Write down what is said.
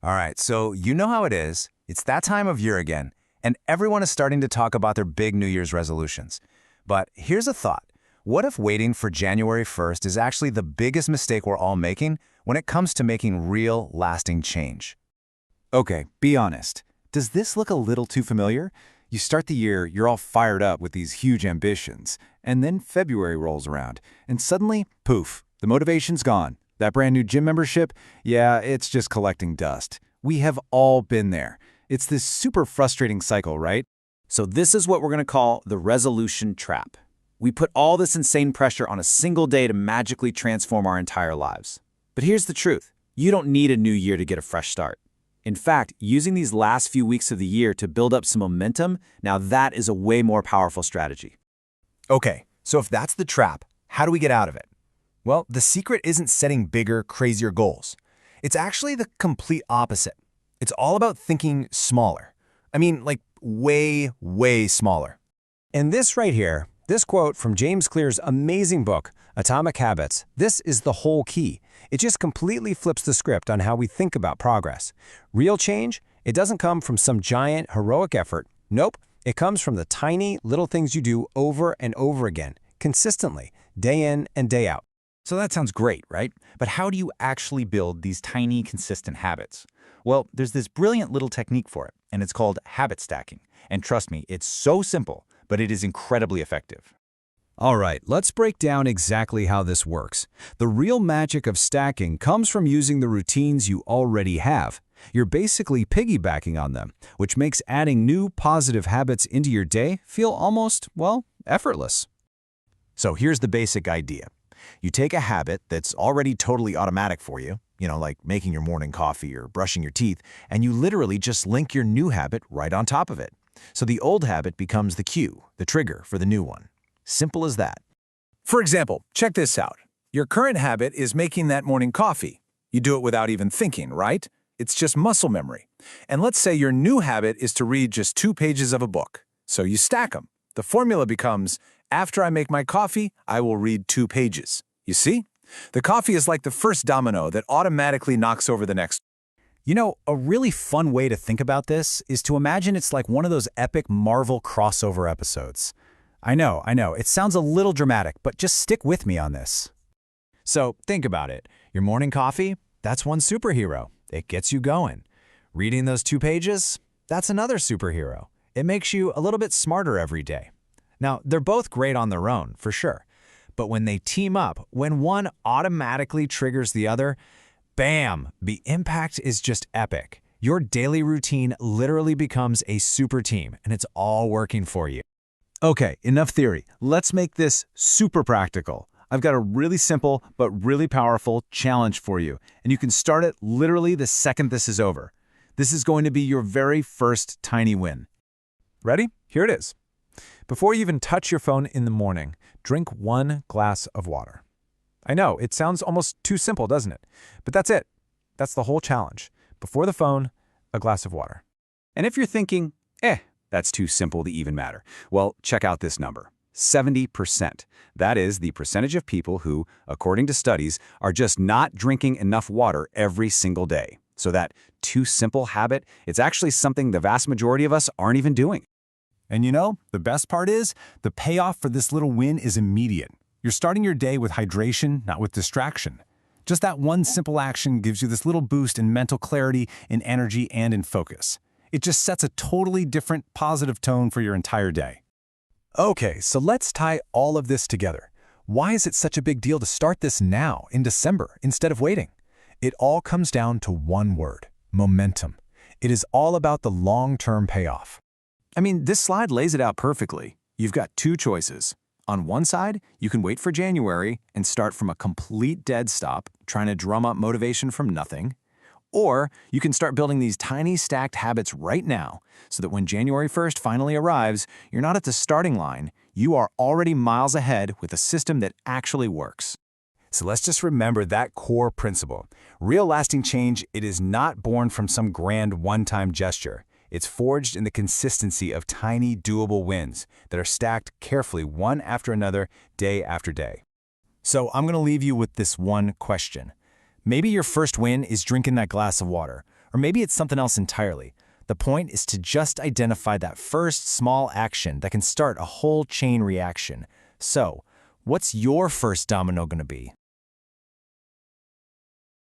All right, so you know how it is. It's that time of year again, and everyone is starting to talk about their big New Year's resolutions. But here's a thought. What if waiting for January 1st is actually the biggest mistake we're all making when it comes to making real, lasting change? Okay, be honest. Does this look a little too familiar? You start the year, you're all fired up with these huge ambitions, and then February rolls around, and suddenly, poof, the motivation's gone. That brand new gym membership, yeah, it's just collecting dust. We have all been there. It's this super frustrating cycle, right? So this is what we're going to call the resolution trap. We put all this insane pressure on a single day to magically transform our entire lives. But here's the truth. You don't need a new year to get a fresh start. In fact, using these last few weeks of the year to build up some momentum, now that is a way more powerful strategy. Okay, so if that's the trap, how do we get out of it? Well, the secret isn't setting bigger, crazier goals. It's actually the complete opposite. It's all about thinking smaller. I mean, like way, way smaller. And this right here, this quote from James Clear's amazing book, Atomic Habits, this is the whole key. It just completely flips the script on how we think about progress. Real change, it doesn't come from some giant, heroic effort. Nope, it comes from the tiny, little things you do over and over again, consistently, day in and day out. So that sounds great, right? But how do you actually build these tiny, consistent habits? Well, there's this brilliant little technique for it, and it's called habit stacking. And trust me, it's so simple, but it is incredibly effective. All right, let's break down exactly how this works. The real magic of stacking comes from using the routines you already have. You're basically piggybacking on them, which makes adding new positive habits into your day feel almost, well, effortless. So here's the basic idea. You take a habit that's already totally automatic for you, like making your morning coffee or brushing your teeth, and you literally just link your new habit right on top of it. So the old habit becomes the cue, the trigger for the new one. Simple as that. For example, check this out. Your current habit is making that morning coffee. You do it without even thinking, right? It's just muscle memory. And let's say your new habit is to read just 2 pages of a book. So you stack them. The formula becomes, after I make my coffee, I will read 2 pages. You see? The coffee is like the first domino that automatically knocks over the next. You know, a really fun way to think about this is to imagine it's like one of those epic Marvel crossover episodes. I know, it sounds a little dramatic, but just stick with me on this. So think about it. Your morning coffee, that's one superhero. It gets you going. Reading those 2 pages, that's another superhero. It makes you a little bit smarter every day. Now, they're both great on their own, for sure. But when they team up, when one automatically triggers the other, bam, the impact is just epic. Your daily routine literally becomes a super team, and it's all working for you. Okay, enough theory. Let's make this super practical. I've got a really simple but really powerful challenge for you, and you can start it literally the second this is over. This is going to be your very first tiny win. Ready? Here it is. Before you even touch your phone in the morning, drink 1 glass of water. I know, it sounds almost too simple, doesn't it? But that's it. That's the whole challenge. Before the phone, a glass of water. And if you're thinking, that's too simple to even matter, well, check out this number. 70%. That is the percentage of people who, according to studies, are just not drinking enough water every single day. So that too simple habit, it's actually something the vast majority of us aren't even doing. And the best part is, the payoff for this little win is immediate. You're starting your day with hydration, not with distraction. Just that one simple action gives you this little boost in mental clarity, in energy, and in focus. It just sets a totally different, positive tone for your entire day. Okay, so let's tie all of this together. Why is it such a big deal to start this now, in December, instead of waiting? It all comes down to one word: momentum. It is all about the long-term payoff. I mean, this slide lays it out perfectly. You've got 2 choices. On one side, you can wait for January and start from a complete dead stop, trying to drum up motivation from nothing. Or you can start building these tiny stacked habits right now so that when January 1st finally arrives, you're not at the starting line. You are already miles ahead with a system that actually works. So let's just remember that core principle. Real lasting change, it is not born from some grand one-time gesture. It's forged in the consistency of tiny, doable wins that are stacked carefully one after another, day after day. So I'm going to leave you with this one question. Maybe your first win is drinking that glass of water, Or maybe it's something else entirely. The point is to just identify that first small action that can start a whole chain reaction. So, what's your first domino going to be?